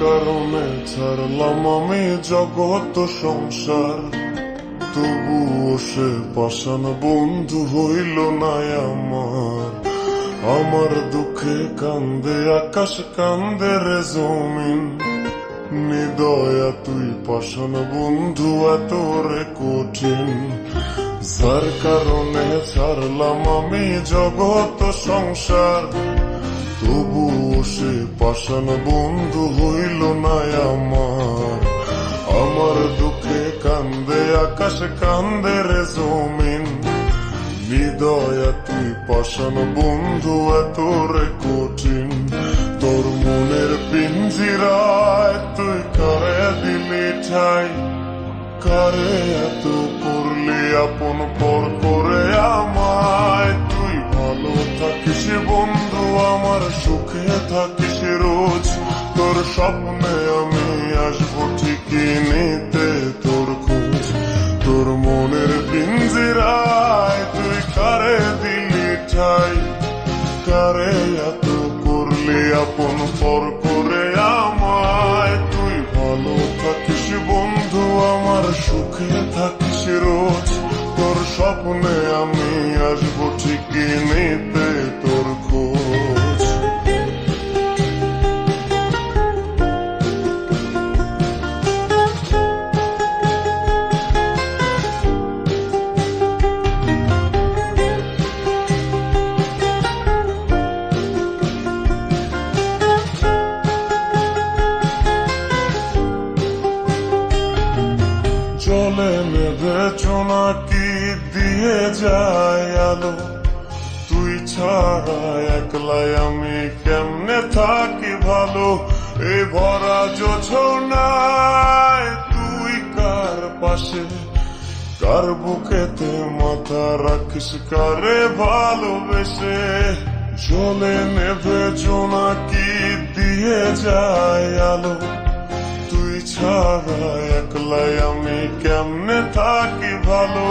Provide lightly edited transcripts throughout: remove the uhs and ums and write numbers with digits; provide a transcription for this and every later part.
কারণে ছাড়লাম আমি জগৎ সংসার, তবুও সে পাষাণ বন্ধু হইল না আমার। আমার দুঃখে কান্দে আকাশ, কান্দে রে জমিন, নিদয়া তুই পাষাণ বন্ধু এত রে কঠিন। যার কারণে ছাড়লাম আমি জগৎ সংসার, তবুও সে পাষাণ বন্ধু হইল না আমার। আমার দুঃখে কান্দে আকাশ, কান্দে রে জমিন, নিদয়া তুই পাষাণ বন্ধু এত রে কঠিন। তোর মনের পিঞ্জিরায় তুই কারে দিলি ঠাই, কারে এত করলি আপন পর করে আমায়। তুই ভালো থাকিস বন্ধু আমার, সুখে থাকিস রোজ, তোর স্বপ্নে আমি আসবো ঠিকই নিতে তোর খোঁজ। তোর মনের পিঞ্জিরায় তুই কারে দিলি ঠাই, কারে এত করলি আপন পর করে আমায়। তুই ভালো থাকিস বন্ধু আমার, সুখে থাকিস রোজ, তোর স্বপ্নে আমি আসবো ঠিকই নিতে তোর খোঁজ। জলে নেভে জোনাকি দিয়ে যায় আলো, তুই ছাড়া একলাই আমি কেমনে থাকি ভালো। এই ভরা জোছনায় তুই কার পাশে, কার বুকেতে মাথা রাখিস কারে ভালোবেসে। জলে নেভে জোনাকি দিয়ে যায় আলো, তুই ছাড়া একলাই আমি কেমনে থাকি ভালো।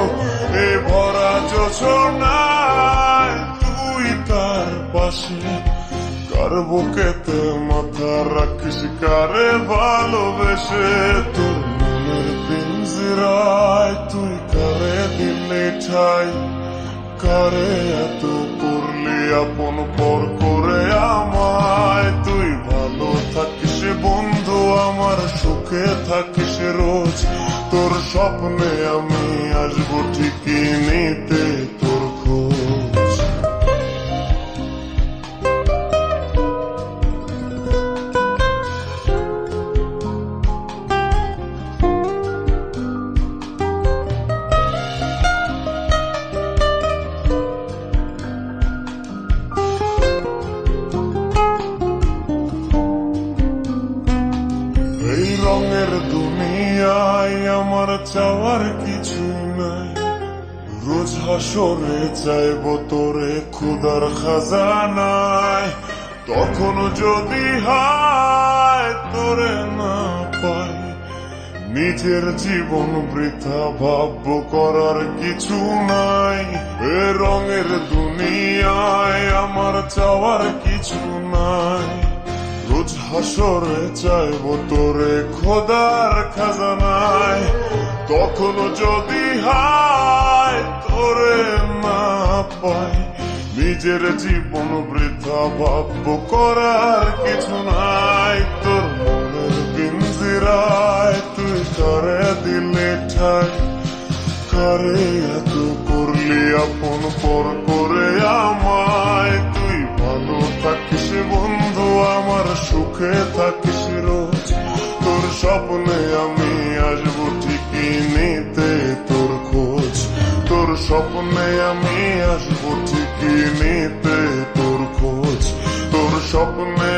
এ ভরা জোছনায় তুই তার পাশে, কার বুকেতে মাথা রাখিস কারে ভালোবেসে। তোর মনের পিঞ্জিরায় তুই কারে দিলি ঠাই, কারে এত করলি আপন পর করে আমায়। তুই ভালো থাকিস বন্ধু আমার, সুখে থাকিস রোজ, তোর স্বপ্নে আমি আসবো ঠিকই নিতে তোর খোঁজ। এই রঙের দুনিয়ায় আমার চাওয়ার কিছু নাই, রোজ হাসরে চাইব তোরে খুদার খাজানায়। তখন যদি হায় তোরে না পাই, নিজের জীবন বৃথা ভাবব করার কিছু নাই। এ রঙের দুনিয়ায় আমার চাওয়ার কিছু নাই, রোজ হাসরে চাইব তোরে খোদার খাজানায়। তখন যদি হায় তোরে না পাই, নিজের জীবন বৃথা ভাবব করার কিছু নাই। তোর মনের পিঞ্জিরায় তুই কারে দিলে ঠাই, কারে এত করলি আপন পর করে আমায়। তুই ভালো থাকিস বন্ধু আমার, সুখে থাকিস রোজ, তোর স্বপ্নে আমি আসবো ঠিকই নিতে তোর খোঁজ। তোর স্বপ্নে আমি আসবো ঠিকই নিতে তোর খোঁজ, তোর স্বপ্নে